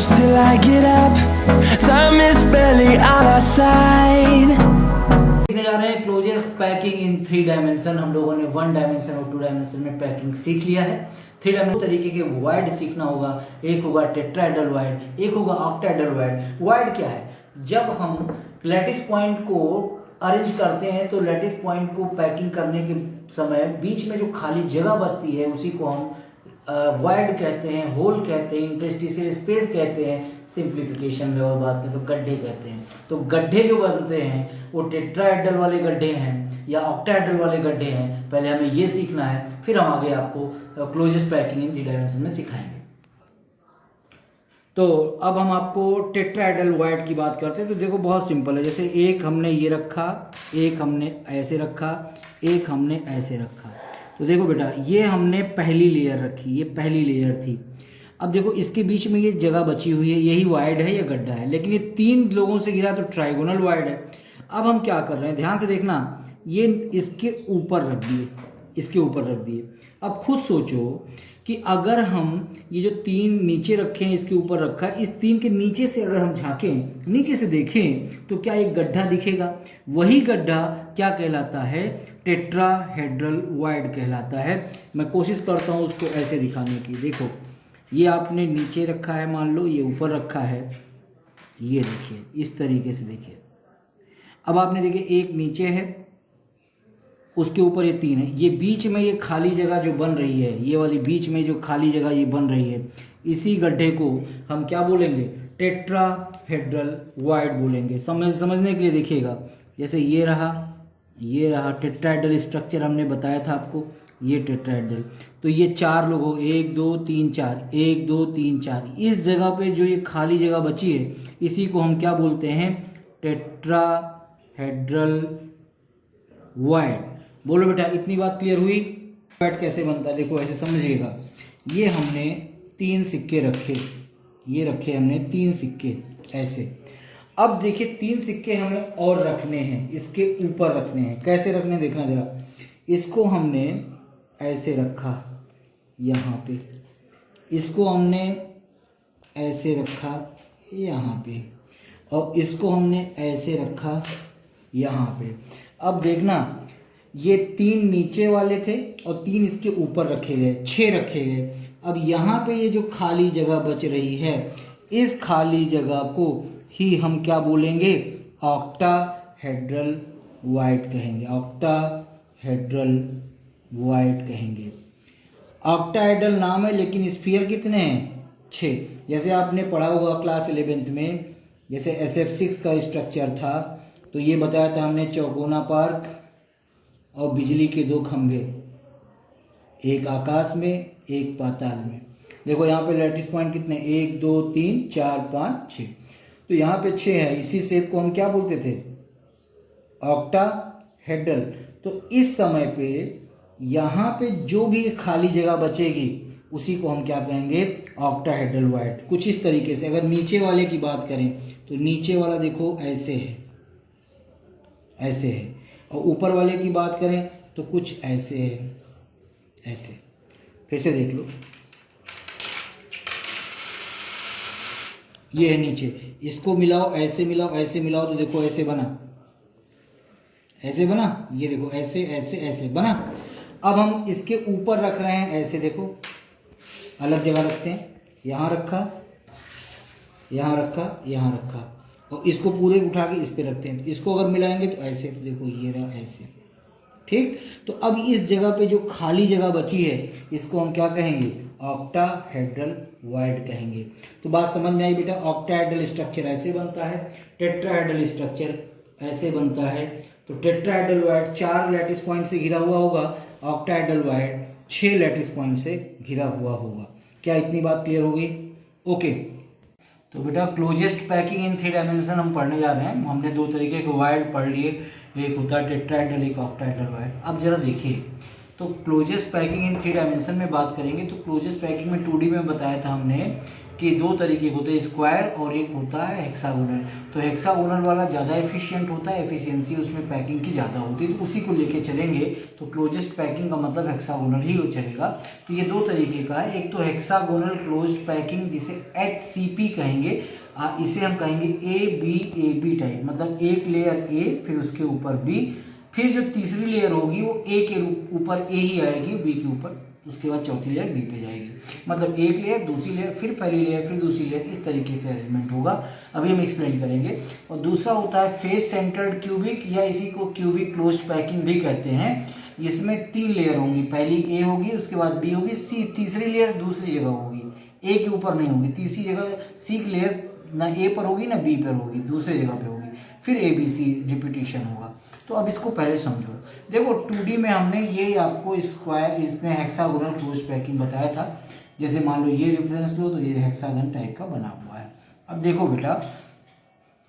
close till I get up. Time is barely on our side. सीखने जा रहे हैं क्लोजेस्ट पैकिंग इन 3 डायमेंशन। हम लोगों ने 1 डायमेंशन और 2 डायमेंशन में पैकिंग सीख लिया है। 3 डायमेंशन तरीके के वाइड सीखना होगा। एक होगा टेट्राहेड्रल वाइड, एक होगा ऑक्टाहेड्रल वाइड। वाइड क्या है? जब हम लैटिस पॉइंट को अरेंज करते हैं तो लैटिस पॉइंट को पैकिंग करने के समय बीच में जो खाली जगह बचती है उसी को हम वाइड कहते हैं, होल कहते हैं, इंटरस्टिशियल स्पेस कहते हैं। सिंप्लीफिकेशन में और बात करें तो गड्ढे कहते हैं। तो गड्ढे जो बनते हैं वो टेट्राहेड्रल वाले गड्ढे हैं या ऑक्टाहेड्रल वाले गड्ढे हैं। पहले हमें ये सीखना है, फिर हम आगे आपको क्लोजेस्ट पैकिंग इन 3 डायमेंशन में सिखाएंगे। तो अब हम आपको टेट्राहेड्रल वाइड की बात करते हैं। तो देखो बहुत सिंपल है। जैसे एक हमने ये रखा, एक हमने ऐसे रखा, एक हमने ऐसे रखा। तो देखो बेटा ये हमने पहली लेयर रखी, ये पहली लेयर थी। अब देखो इसके बीच में ये जगह बची हुई है, यही वाइड है या गड्ढा है, लेकिन ये 3 लोगों से घिरा तो ट्राइगोनल वाइड है। अब हम क्या कर रहे हैं, ध्यान से देखना, ये इसके ऊपर रख दिए, इसके ऊपर रख दिए। अब खुद सोचो कि अगर हम ये जो 3 नीचे रखे हैं इसके ऊपर रखा है, इस 3 के नीचे से अगर हम झांकें, नीचे से देखें तो क्या एक गड्ढा दिखेगा? वही गड्ढा क्या कहलाता है? टेट्राहेड्रल वाइड कहलाता है। मैं कोशिश करता हूँ उसको ऐसे दिखाने की। देखो ये आपने नीचे रखा है, मान लो ये ऊपर रखा है, ये देखिए इस तरीके से देखिए। अब आपने देखिए एक नीचे है, उसके ऊपर ये 3 है, ये बीच में ये खाली जगह जो बन रही है, ये वाली बीच में जो खाली जगह ये बन रही है, इसी गड्ढे को हम क्या बोलेंगे? टेट्राहेड्रल वाइड बोलेंगे। समझने के लिए देखिएगा, जैसे ये रहा टेट्राहेड्रल स्ट्रक्चर हमने बताया था आपको, ये टेट्राहेड्रल। तो ये 4 लोग हो, 1 2 3 4, 1 2 3 4। इस जगह पे जो ये खाली जगह बची है इसी को हम क्या बोलते हैं? Tetrahedral void. बोलो बेटा इतनी बात क्लियर हुई? वाइड कैसे बनता है देखो ऐसे समझिएगा। ये हमने 3 सिक्के रखे, ये रखे हमने 3 सिक्के ऐसे। अब देखिए 3 सिक्के हमें और रखने हैं, इसके ऊपर रखने हैं। कैसे रखने देखना जरा। इसको हमने ऐसे रखा यहाँ पे, इसको हमने ऐसे रखा यहाँ पे, और इसको हमने ऐसे रखा यहाँ पे। अब देखना ये 3 नीचे वाले थे और 3 इसके ऊपर रखे गए, 6 रखे गए। अब यहाँ पे ये जो खाली जगह बच रही है, इस खाली जगह को ही हम क्या बोलेंगे? ऑक्टाहेड्रल वाइड कहेंगे। ऑक्टाहेड्रल वाइड कहेंगे। ऑक्टाहेड्रल नाम है लेकिन स्फीयर कितने हैं? 6। जैसे आपने पढ़ा होगा क्लास 11th में, जैसे SF6 का स्ट्रक्चर था तो ये बताया था हमने, चौकोना पार्क और बिजली के 2 खंभे, एक आकाश में एक पाताल में। देखो यहाँ पे लैटिस पॉइंट कितने? 1 2 3 4 5 6। तो यहाँ पे 6 है। इसी शेप को हम क्या बोलते थे? ऑक्टाहेड्रल। तो इस समय पे यहाँ पे जो भी खाली जगह बचेगी उसी को हम क्या कहेंगे? Octahedral wide. कुछ इस तरीके से। अगर नीचे वाले की बात करें तो नीचे वाला देखो ऐसे है, ऐसे है। और ऊपर वाले की बात करें तो कुछ ऐसे है, ऐसे। फिर से देख लो, ये है नीचे। इसको मिलाओ, ऐसे मिलाओ, ऐसे मिलाओ तो देखो ऐसे बना, ऐसे बना। ये देखो ऐसे ऐसे ऐसे बना। अब हम इसके ऊपर रख रहे हैं ऐसे, देखो अलग जगह रखते हैं। यहाँ रखा, यहाँ रखा, यहाँ रखा, और इसको पूरे उठा के इस पे रखते हैं। तो इसको अगर मिलाएंगे तो ऐसे, तो देखो ये रहा ऐसे, ठीक। तो अब इस जगह पे जो खाली जगह बची है इसको हम क्या कहेंगे? ऑक्टाहेड्रल वाइड कहेंगे। तो बात समझ में आई बेटा? ऑक्टाहेड्रल स्ट्रक्चर ऐसे बनता है, टेट्राहेड्रल स्ट्रक्चर ऐसे बनता है। तो टेट्राहेड्रल वाइड 4 लैटिस पॉइंट से घिरा हुआ होगा, ऑक्टाहेड्रल वाइड 6 लैटिस पॉइंट से घिरा हुआ होगा। क्या इतनी बात क्लियर हो गई? ओके। तो बेटा क्लोजेस्ट पैकिंग इन 3 डायमेंशन हम पढ़ने जा रहे हैं। हमने 2 तरीके के वाइड पढ़ लिए, एक होता है टेट्राहेड्रल, एक ऑक्टाहेड्रल वाइड। अब जरा देखिए, तो क्लोजेस्ट पैकिंग इन 3 डायमेंशन में बात करेंगे तो क्लोजेस्ट पैकिंग में 2D में बताया था हमने कि दो तरीके के होते हैं, स्क्वायर और एक होता है हेक्सागोनल। तो हेक्सागोनल वाला ज़्यादा एफिशिएंट होता है, एफिशिएंसी उसमें पैकिंग की ज़्यादा होती है, तो उसी को लेके चलेंगे। तो क्लोजेस्ट पैकिंग का मतलब हेक्सागोनल ही चलेगा। तो ये दो तरीके का है, एक तो हेक्सागोनल क्लोज्ड पैकिंग जिसे HCP कहेंगे, इसे हम कहेंगे AB टाइप, मतलब एक लेयर A फिर उसके ऊपर B, फिर जो तीसरी लेयर होगी वो A के ऊपर A ही आएगी, B के ऊपर, उसके बाद चौथी लेयर B पे जाएगी। मतलब एक लेयर, दूसरी लेयर, फिर पहली लेयर, फिर दूसरी लेयर, इस तरीके से अरेंजमेंट होगा। अभी हम एक्सप्लेन करेंगे। और दूसरा होता है फेस सेंटर्ड क्यूबिक, या इसी को क्यूबिक क्लोज्ड पैकिंग भी कहते हैं। इसमें 3 लेयर होंगी, पहली A होगी, उसके बाद B होगी, तीसरी लेयर दूसरी जगह होगी, A के ऊपर नहीं होगी, तीसरी जगह C की लेयर ना A पर होगी ना B पर होगी, दूसरी जगह पे होगी, फिर ABC रिपीटिशन होगा। तो अब इसको पहले समझो। देखो 2D में हमने ये आपको स्क्वायर, इसमें हेक्सागोनल क्लोज्ड पैकिंग बताया था। जैसे मान लो ये रेफरेंस लो तो ये हेक्सागन टाइप का बना हुआ है। अब देखो बेटा,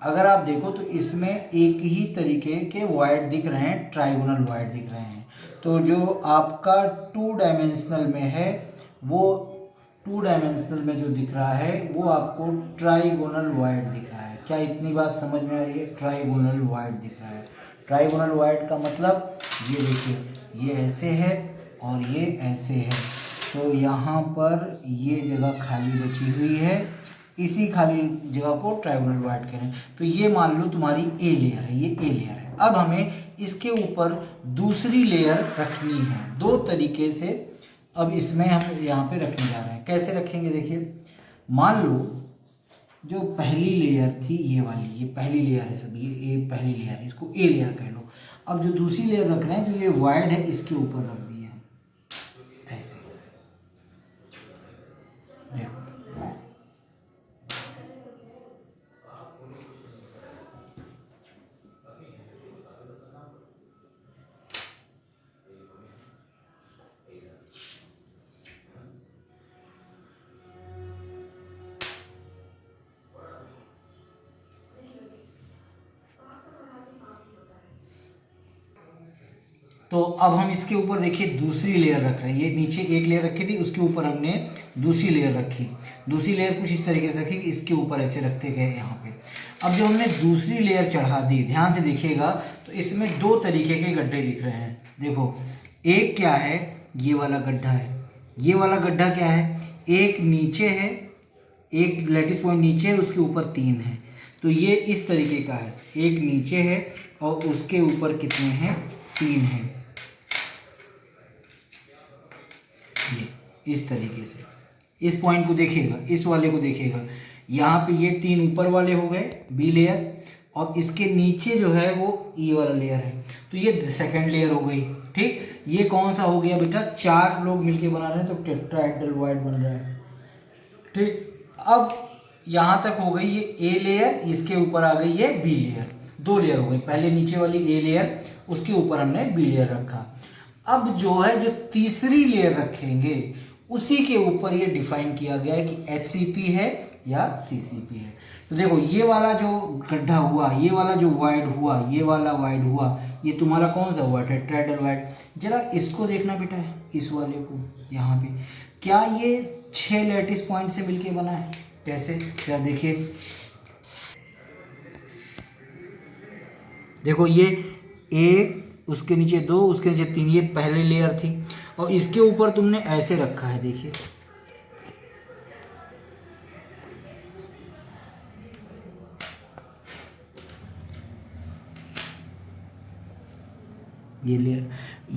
अगर आप देखो तो इसमें एक ही तरीके के वायर्ड दिख रहे हैं, ट्राइगोनल वायर्ड दिख रहे हैं। तो जो आपका 2 डायमेंशनल में है, वो 2 डायमेंशनल में जो दिख रहा है वो आपको ट्राइगोनल वायर्ड दिख रहा है। क्या इतनी बात समझ में आ रही है? ट्राइगोनल वायर्ड दिख रहा है। ट्राइगोनल वायर्ड का मतलब ये देखिए, ये ऐसे है और ये ऐसे है, तो यहाँ पर ये जगह खाली बची हुई है, इसी खाली जगह को ट्राइगोनल वायर्ड कह रहे हैं। तो ये मान लो तुम्हारी A लेयर है, ये A लेयर है। अब हमें इसके ऊपर दूसरी लेयर रखनी है, दो तरीके से। अब इसमें हम यहाँ पे रखने जा रहे हैं। कैसे रखेंगे? देखिए, मान लो जो पहली लेयर थी ये वाली, ये पहली लेयर है, सब ये पहली लेयर है, इसको A लेयर कह लो। अब जो दूसरी लेयर रख रहे हैं, जो ये वायर्ड है, इसके ऊपर रख दिए ऐसे। देखो, तो अब हम इसके ऊपर देखिए दूसरी लेयर रख रहे हैं। ये नीचे एक लेयर रखी थी, उसके ऊपर हमने दूसरी लेयर रखी। दूसरी लेयर कुछ इस तरीके से रखी कि इसके ऊपर ऐसे रखते गए यहाँ पे। अब जो हमने दूसरी लेयर चढ़ा दी, ध्यान से देखिएगा, तो इसमें दो तरीके के गड्ढे दिख रहे हैं। देखो, एक क्या है, ये वाला गड्ढा है। ये वाला गड्ढा क्या है? एक नीचे है, एक लैटिस पॉइंट नीचे है, उसके ऊपर 3 है। तो ये इस तरीके का है, एक नीचे है और उसके ऊपर कितने हैं? 3 हैं। ये इस तरीके से इस पॉइंट को देखिएगा, इस वाले को देखिएगा, यहाँ पे ये 3 ऊपर वाले हो गए B लेयर, और इसके नीचे जो है वो E वाला लेयर है। तो ये सेकंड लेयर हो गई। ठीक, ये कौन सा हो गया बेटा? 4 लोग मिलके बना रहे हैं, तो टेट्राहेड्रल वायर्ड बन रहा है। ठीक, अब यहाँ तक हो गई ये A लेयर, इसके ऊपर आ गई ये B लेयर, 2 लेयर हो गई। पहले नीचे वाली A लेयर, उसके ऊपर हमने B लेयर रखा। अब जो है, जो तीसरी लेयर रखेंगे, उसी के ऊपर ये डिफाइन किया गया है कि HCP है या CCP है। तो देखो, ये वाला जो गड्ढा हुआ, ये वाला जो वाइड हुआ, ये वाला वाइड हुआ, ये तुम्हारा कौन सा हुआ? Tetrahedral void. जरा इसको देखना बेटा, इस वाले को यहाँ पे, क्या ये 6 लैटिस पॉइंट से मिलके बना है? कैसे? क्या देखिए, देखो, ये 1, उसके नीचे 2, उसके नीचे 3, ये पहली लेयर थी, और इसके ऊपर तुमने ऐसे रखा है। देखिए, ये लेयर,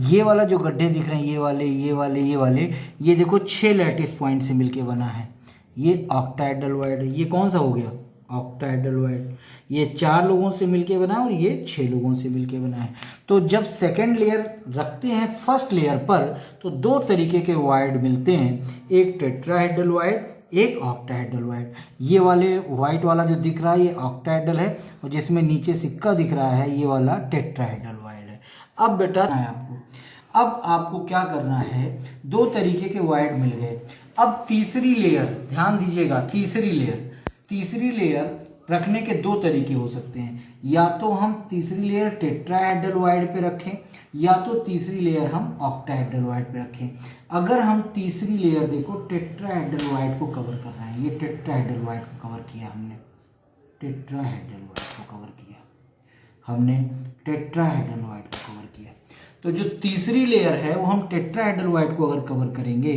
ये वाला जो गड्ढे दिख रहे हैं, ये वाले, ये वाले, ये वाले, ये देखो 6 लैटिस पॉइंट से मिलके बना है। ये ऑक्टाहेड्रल वायर्ड है। ये कौन सा हो गया? Octahedral wired. ये 4 लोगों से मिलके बना है और ये 6 लोगों से मिलके बना है। तो जब सेकंड लेयर रखते हैं फर्स्ट लेयर पर, तो 2 तरीके के वायर्ड मिलते हैं, एक टेट्राहेड्रल वायर्ड, एक ऑक्टाहेड्रल वायर्ड। ये वाले व्हाइट वाला जो दिख रहा है, ये ऑक्टाहेड्रल है, और जिसमें नीचे सिक्का दिख रहा है, ये वाला टेट्राहेड्रल वायर्ड है। अब बेटा अब आपको क्या करना है? 2 तरीके के वायर्ड मिल गए। अब तीसरी लेयर, ध्यान दीजिएगा, तीसरी लेयर रखने के दो तरीके हो सकते हैं, या तो हम तीसरी लेयर टेट्राहेड्रल वाइड पे रखें या तो तीसरी लेयर हम ऑक्टाहेड्रल वाइड पे रखें। अगर हम तीसरी लेयर देखो टेट्राहेड्रल वाइड को कवर कर रहे हैं, ये टेट्राहेड्रल वाइड को कवर किया हमने, टेट्राहेड्रल वाइड को कवर किया हमने, टेट्राहेड्रल वाइड को कवर किया। तो जो तीसरी लेयर है वो हम टेट्राहेड्रल वाइड को अगर कवर करेंगे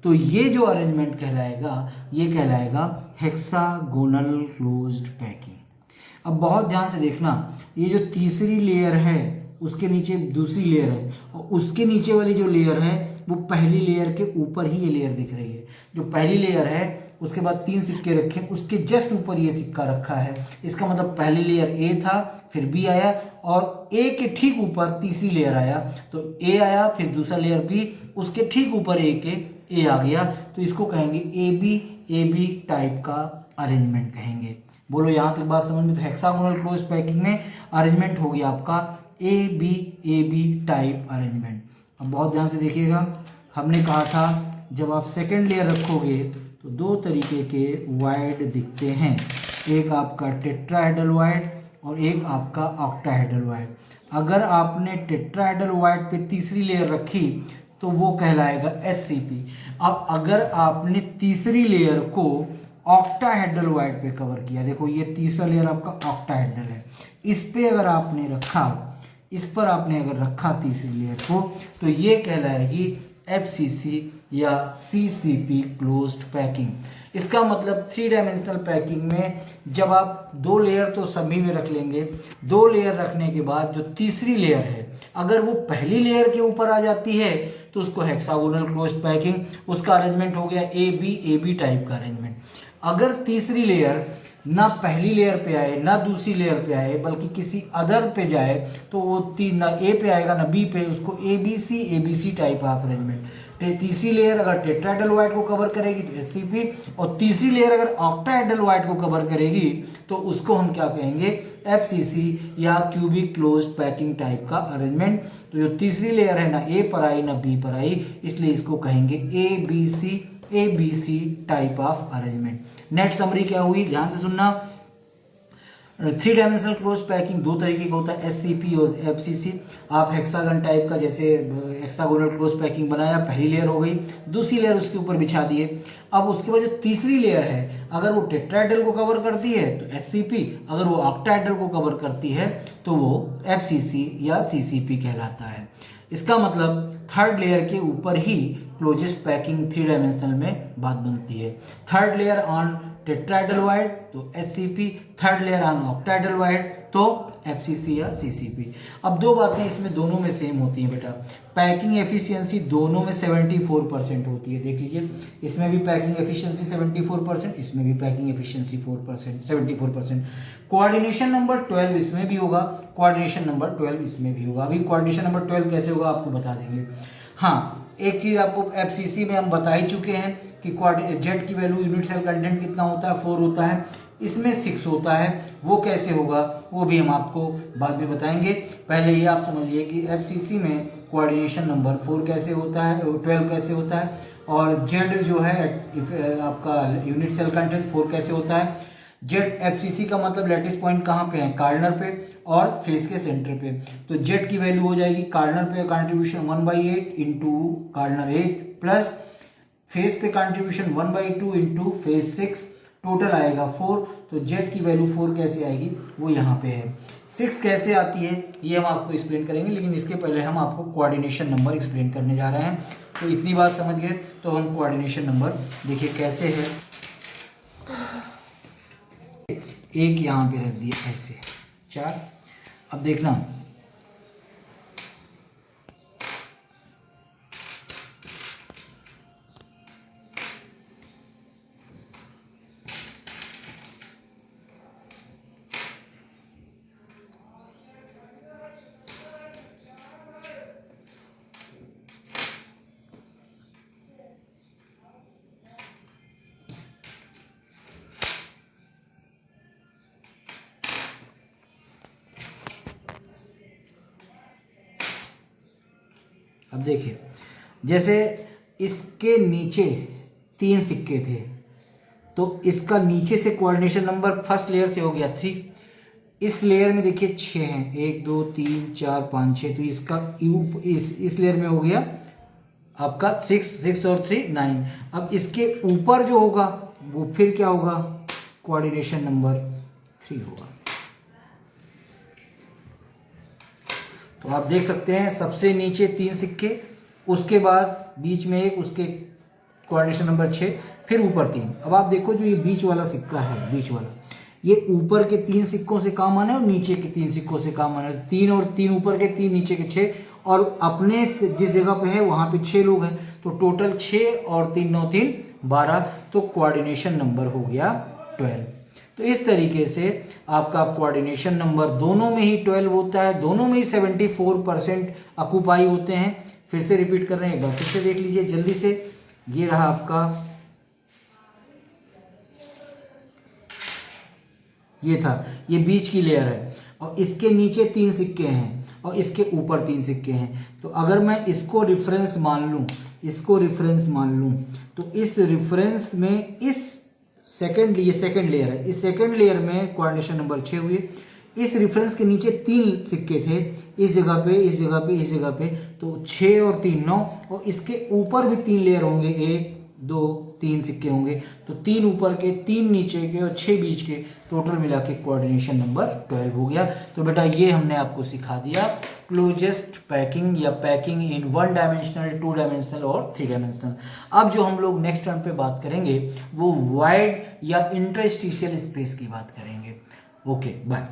तो ये जो अरेंजमेंट कहलाएगा ये कहलाएगा हेक्सागोनल क्लोज्ड पैकिंग। अब बहुत ध्यान से देखना, ये जो तीसरी लेयर है उसके नीचे दूसरी लेयर है और उसके नीचे वाली जो लेयर है वो पहली लेयर के ऊपर ही ये लेयर दिख रही है। जो पहली लेयर है उसके बाद 3 सिक्के रखे, उसके जस्ट ऊपर ये सिक्का रखा है। इसका मतलब पहली लेयर ए था, फिर बी आया और ए के ठीक ऊपर तीसरी लेयर आया, तो ए आया, फिर दूसरा लेयर बी, उसके ठीक ऊपर ए के ए आ गया, तो इसको कहेंगे ए बी टाइप का अरेंजमेंट कहेंगे। बोलो यहाँ तक बात समझ में? तो हेक्सागोनल क्लोज पैकिंग में अरेंजमेंट हो गया आपका ए बी टाइप अरेंजमेंट। अब बहुत ध्यान से देखिएगा, हमने कहा था जब आप सेकेंड लेयर रखोगे तो दो तरीके के वाइड दिखते हैं, एक आपका टेट्राहेड्रल वाइड और एक आपका ऑक्टाहेड्रल वाइड। अगर आपने टेट्राहेड्रल वाइड पे तीसरी लेयर रखी तो वो कहलाएगा SCP। अब अगर आपने तीसरी लेयर को ऑक्टाहेड्रल वाइड पे कवर किया, देखो ये तीसरा लेयर आपका ऑक्टाहेड्रल है, इस पे अगर आपने रखा, इस पर आपने अगर रखा तीसरी लेयर को, तो ये कहलाएगी FCC या CCP क्लोज्ड पैकिंग। इसका मतलब 3 डायमेंशनल पैकिंग में जब आप 2 लेयर तो सभी में रख लेंगे, 2 लेयर रखने के बाद जो तीसरी लेयर है अगर वो पहली लेयर के ऊपर आ जाती है तो उसको हेक्सागोनल क्लोज्ड पैकिंग, उसका अरेंजमेंट हो गया ए बी टाइप का अरेंजमेंट। अगर तीसरी लेयर ना पहली लेयर पे आए ना दूसरी लेयर पे आए बल्कि किसी अदर पे जाए तो वो ना ए पे आएगा ना बी पे, उसको A B C type of arrangement. तीसरी लेयर अगर टेट्राहेड्रल वाइड को कवर करेगी तो SCP, और तीसरी लेयर अगर ऑक्टाहेड्रल वाइड को कवर करेगी तो उसको हम क्या कहेंगे FCC या क्यूबिक क्लोज पैकिंग टाइप का अरेंजमेंट। तो जो तीसरी लेयर है ना ए पर आई ना बी पर आई, इसलिए इसको कहेंगे A B C type of arrangement. Net summary क्या हुई, ध्यान से सुनना। 3 डायमेंशनल क्लोज पैकिंग 2 तरीके का होता है, SCP और FCC। आप हेक्सागन टाइप का जैसे हेक्सागोनल क्लोज पैकिंग बनाया, पहली लेयर हो गई, दूसरी लेयर उसके ऊपर बिछा दिए। अब उसके बाद जो तीसरी लेयर है अगर वो टेट्राहेड्रल को कवर करती है तो SCP, अगर वो ऑक्टाहेड्रल को कवर करती है तो वो FCC या CCP कहलाता है। इसका मतलब थर्ड लेयर के ऊपर ही क्लोजेस्ट पैकिंग 3 डायमेंशनल में बात बनती है। Third layer on tetrahedral void तो SCP, third layer on octahedral wide तो FCC या CCP। अब 2 बातें इसमें दोनों में सेम होती हैं बेटा, पैकिंग एफिशिएंसी दोनों में 74% होती है। देख लीजिए, इसमें भी पैकिंग एफिशिएंसी 74%, इसमें भी पैकिंग एफिशिएंसी 74%। कोऑर्डिनेशन नंबर 12 इसमें भी होगा, कोऑर्डिनेशन नंबर 12 इसमें भी होगा। अभी कोऑर्डिनेशन नंबर 12 कैसे होगा आपको बता देंगे। हाँ, एक चीज आपको FCC में हम बता ही चुके हैं कि जेड की वैल्यू यूनिट सेल कंटेंट कितना होता है, 4 होता है, इसमें 6 होता है। वो कैसे होगा वो भी हम आपको बाद में बताएंगे। पहले ये आप समझिए कि FCC में कोऑर्डिनेशन नंबर 4 कैसे होता है, 12 कैसे होता है, और जेड जो है आपका यूनिट सेल कंटेंट 4 कैसे होता है। जेड FCC का मतलब लैटिस पॉइंट कहाँ पे है, कार्नर पे और फेस के सेंटर पे। तो जेड की वैल्यू हो जाएगी कार्नर पे contribution 1/8 into corner 8 plus face पे कंट्रीब्यूशन 1/2 इंटू फेस 6, टोटल आएगा 4। तो जेड की वैल्यू 4 कैसे आएगी वो यहाँ पे है। 6 कैसे आती है ये हम आपको एक्सप्लेन करेंगे, लेकिन इसके पहले हम आपको कोऑर्डिनेशन नंबर एक्सप्लेन करने जा रहे हैं। तो इतनी बात समझ गए तो हम कोऑर्डिनेशन नंबर देखिए कैसे है। एक यहाँ पे रख दिए ऐसे 4। अब देखना, अब देखिए जैसे इसके नीचे 3 सिक्के थे तो इसका नीचे से कोऑर्डिनेशन नंबर फर्स्ट लेयर से हो गया 3, इस लेयर में देखिए 6 हैं, 1 2 3 4 5 6, तो इसका इस लेयर में हो गया आपका 6 और 3 9। अब इसके ऊपर जो होगा वो फिर क्या होगा, कोऑर्डिनेशन नंबर 3 होगा। तो आप देख सकते हैं सबसे नीचे 3 सिक्के, उसके बाद बीच में एक, उसके कोऑर्डिनेशन नंबर 6, फिर ऊपर 3। अब आप देखो जो ये बीच वाला सिक्का है, बीच वाला, ये ऊपर के 3 सिक्कों से काम आना है और नीचे के 3 सिक्कों से काम आना है। 3 और 3 ऊपर के, 3 नीचे के 6, और अपने जिस जगह पे है वहां पे 6 लोग हैं, तो टोटल 6 और 3 9 3 12, तो कोऑर्डिनेशन नंबर हो गया 12। तो इस तरीके से आपका कोऑर्डिनेशन नंबर दोनों में ही 12 होता है, दोनों में ही 74% ऑक्यूपाई होते हैं। फिर से रिपीट कर रहे हैं, एक बार फिर से देख लीजिए जल्दी से। ये रहा आपका, ये था, ये बीच की लेयर है, और इसके नीचे 3 सिक्के हैं और इसके ऊपर 3 सिक्के हैं। तो अगर मैं इसको रेफरेंस मान लूं, इसको रेफरेंस मान लूं, तो इस रेफरेंस में इस सेकंड लेयर है, इस सेकंड लेयर में कोऑर्डिनेशन नंबर 6 हुए। इस रेफरेंस के नीचे 3 सिक्के थे, इस जगह पे, इस जगह पे, इस जगह पे, तो 6 और 3 9, और इसके ऊपर भी 3 लेयर होंगे, 1 2 3 सिक्के होंगे, तो 3 ऊपर के, 3 नीचे के और 6 बीच के, टोटल मिला के कोऑर्डिनेशन नंबर 12 हो गया। तो बेटा ये हमने आपको सिखा दिया क्लोजेस्ट पैकिंग या पैकिंग इन 1 डायमेंशनल, 2 डायमेंशनल और 3 डायमेंशनल। अब जो हम लोग नेक्स्ट टर्म पे बात करेंगे वो वाइड या इंटरस्टिशियल स्पेस की बात करेंगे। Okay bye.